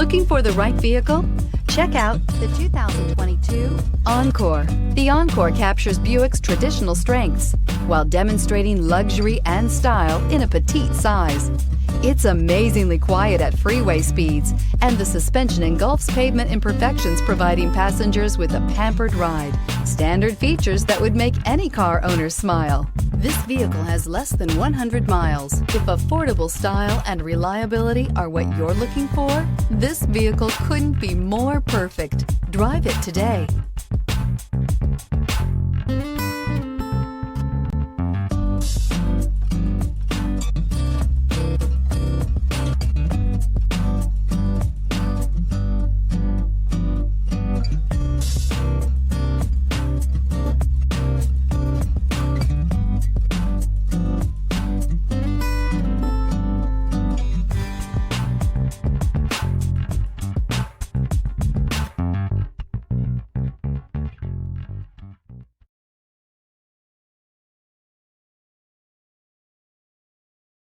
Looking for the right vehicle? Check out the 2022 Encore. The Encore captures Buick's traditional strengths while demonstrating luxury and style in a petite size. It's amazingly quiet at freeway speeds, and the suspension engulfs pavement imperfections, providing passengers with a pampered ride. Standard features that would make any car owner smile. This vehicle has less than 100 miles. If affordable style and reliability are what you're looking for, this vehicle couldn't be more perfect. Drive it today.